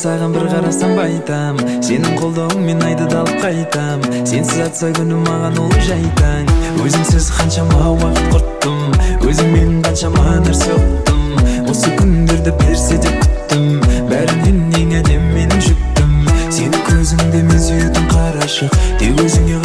саған бір қарасам байтам, сенің қолдауыңмен айды да алып қайтам. Сенсіз атса күнім маған ол жайтаң. Өзіңсіз қаншама уақыт құрттым, өзіңмен қаншама нәрсе ұқтым. Осы күндерді берсе деп күттім, бәрінен ең әдемі менің жүктім. Сенің көзіңде мен сүйетін қарашық, тек өзіңе